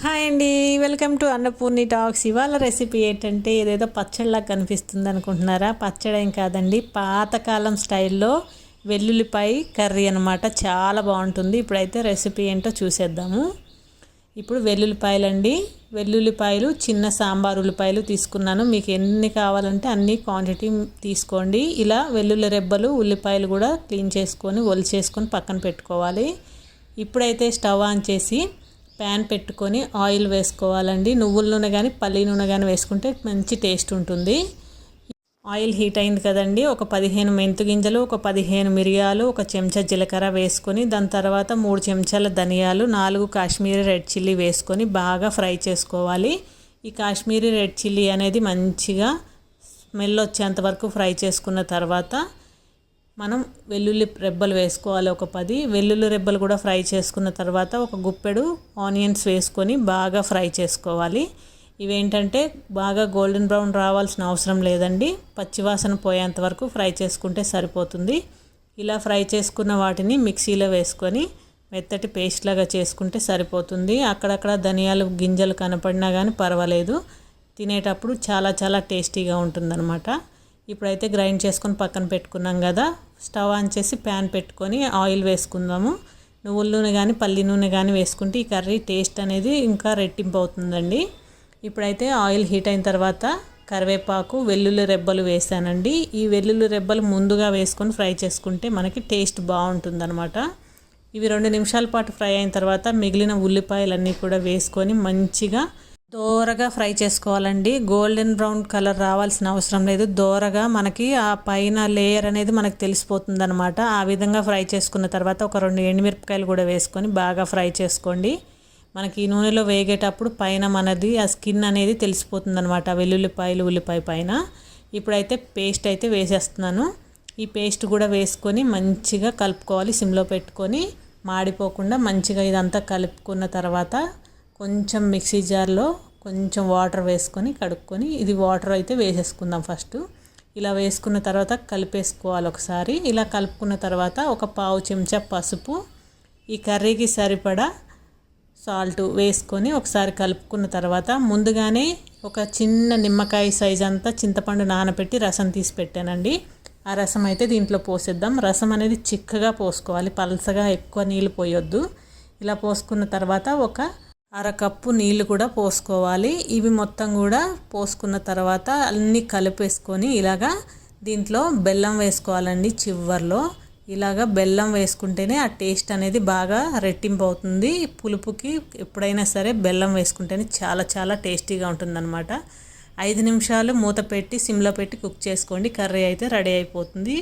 Hi అండి, welcome to Annapurni talks. ఇవాళ recipe ఏంటంటే ఏదేదో పచ్చడిలా కనిపిస్తుంది అనుకుంటున్నారా? పచ్చడి ఏం కాదండి, పాతకాలం స్టైల్లో వెల్లుల్లిపాయ కర్రీ అనమాట. చాలా బాగుంటుంది. ఇప్పుడైతే రెసిపీ ఏంటో చూసేద్దాము. ఇప్పుడు వెల్లుల్లిపాయలండి, వెల్లుల్లిపాయలు చిన్న సాంబార్ ఉల్లిపాయలు తీసుకున్నాను. మీకు ఎన్ని కావాలంటే అన్ని క్వాంటిటీ తీసుకోండి. ఇలా వెల్లుల్లి రెబ్బలు ఉల్లిపాయలు కూడా క్లీన్ చేసుకొని ఒలిచేసుకొని పక్కన పెట్టుకోవాలి. ఇప్పుడైతే స్టవ్ ఆన్ చేసి ప్యాన్ పెట్టుకొని ఆయిల్ వేసుకోవాలండి. నువ్వుల నూనె కానీ పల్లి నూనె కానీ వేసుకుంటే మంచి టేస్ట్ ఉంటుంది. ఆయిల్ హీట్ అయింది కదండి, ఒక 15 మెంతు గింజలు, ఒక 15 మిరియాలు, ఒక చెంచా జీలకర్ర వేసుకొని దాని తర్వాత 3 చెంచాల ధనియాలు, 4 కాశ్మీరీ రెడ్ చిల్లీ వేసుకొని బాగా ఫ్రై చేసుకోవాలి. ఈ కాశ్మీరీ రెడ్ చిల్లీ అనేది మంచిగా స్మెల్ వచ్చేంత వరకు ఫ్రై చేసుకున్న తర్వాత మనం వెల్లుల్లి రెబ్బలు వేసుకోవాలి. ఒక 10 వెల్లుల్లి రెబ్బలు కూడా ఫ్రై చేసుకున్న తర్వాత ఒక గుప్పెడు ఆనియన్స్ వేసుకొని బాగా ఫ్రై చేసుకోవాలి. ఇవేంటంటే బాగా గోల్డెన్ బ్రౌన్ రావాల్సిన అవసరం లేదండి, పచ్చివాసన పోయేంత వరకు ఫ్రై చేసుకుంటే సరిపోతుంది. ఇలా ఫ్రై చేసుకున్న వాటిని మిక్సీలో వేసుకొని మెత్తటి పేస్ట్ లాగా చేసుకుంటే సరిపోతుంది. అక్కడక్కడ ధనియాలు గింజలు కనపడినా కానీ పర్వాలేదు, తినేటప్పుడు చాలా చాలా టేస్టీగా ఉంటుందన్నమాట. ఇప్పుడైతే గ్రైండ్ చేసుకొని పక్కన పెట్టుకున్నాం కదా, స్టవ్ ఆన్ చేసి ప్యాన్ పెట్టుకొని ఆయిల్ వేసుకుందాము. నువ్వుల నూనె కానీ పల్లి నూనె కానీ వేసుకుంటే ఈ కర్రీ టేస్ట్ అనేది ఇంకా రెట్టింపు అవుతుందండి. ఇప్పుడైతే ఆయిల్ హీట్ అయిన తర్వాత కరివేపాకు, వెల్లుల్లి రెబ్బలు వేసానండి. ఈ వెల్లుల్లి రెబ్బలు ముందుగా వేసుకొని ఫ్రై చేసుకుంటే మనకి టేస్ట్ బాగుంటుందన్నమాట. ఇవి 2 నిమిషాల పాటు ఫ్రై అయిన తర్వాత మిగిలిన ఉల్లిపాయలన్నీ కూడా వేసుకొని మంచిగా దోరగా ఫ్రై చేసుకోవాలండి. గోల్డెన్ బ్రౌన్ కలర్ రావాల్సిన అవసరం లేదు, దోరగా మనకి ఆ పైన లేయర్ అనేది మనకు తెలిసిపోతుంది అనమాట. ఆ విధంగా ఫ్రై చేసుకున్న తర్వాత ఒక 2 ఎండుమిరపకాయలు కూడా వేసుకొని బాగా ఫ్రై చేసుకోండి. మనకి ఈ నూనెలో వేగేటప్పుడు పైన మనది ఆ స్కిన్ అనేది తెలిసిపోతుంది అనమాట, వెల్లుల్లిపాయలు ఉల్లిపాయ పైన. ఇప్పుడైతే పేస్ట్ అయితే వేసేస్తున్నాను. ఈ పేస్ట్ కూడా వేసుకొని మంచిగా కలుపుకోవాలి. సిమ్లో పెట్టుకొని మాడిపోకుండా మంచిగా ఇదంతా కలుపుకున్న తర్వాత కొంచెం మిక్సీ జార్లో కొంచెం వాటర్ వేసుకొని కడుక్కొని, ఇది వాటర్ అయితే వేసేసుకుందాం ఫస్ట్. ఇలా వేసుకున్న తర్వాత కలిపేసుకోవాలి ఒకసారి. ఇలా కలుపుకున్న తర్వాత ఒక 1/2 చెంచా పసుపు, ఈ కర్రీకి సరిపడా సాల్ట్ వేసుకొని ఒకసారి కలుపుకున్న తర్వాత ముందుగానే ఒక చిన్న నిమ్మకాయ సైజ్ అంతా చింతపండు నానబెట్టి రసం తీసి పెట్టానండి. ఆ రసం అయితే దీంట్లో పోసేద్దాం. రసం అనేది చిక్కగా పోసుకోవాలి, పలసగా ఎక్కువ నీళ్ళు పోయొద్దు. ఇలా పోసుకున్న తర్వాత ఒక 1/2 కప్పు నీళ్ళు కూడా పోసుకోవాలి. ఇవి మొత్తం కూడా పోసుకున్న తర్వాత అన్నీ కలిపేసుకొని ఇలాగా దీంట్లో బెల్లం వేసుకోవాలండి. చివర్లో ఇలాగా బెల్లం వేసుకుంటేనే ఆ టేస్ట్ అనేది బాగా రెట్టింపు అవుతుంది. పులుపుకి ఎప్పుడైనా సరే బెల్లం వేసుకుంటేనే చాలా చాలా టేస్టీగా ఉంటుందన్నమాట. 5 నిమిషాలు మూత పెట్టి సిమ్లో పెట్టి కుక్ చేసుకోండి. కర్రీ అయితే రెడీ అయిపోతుంది.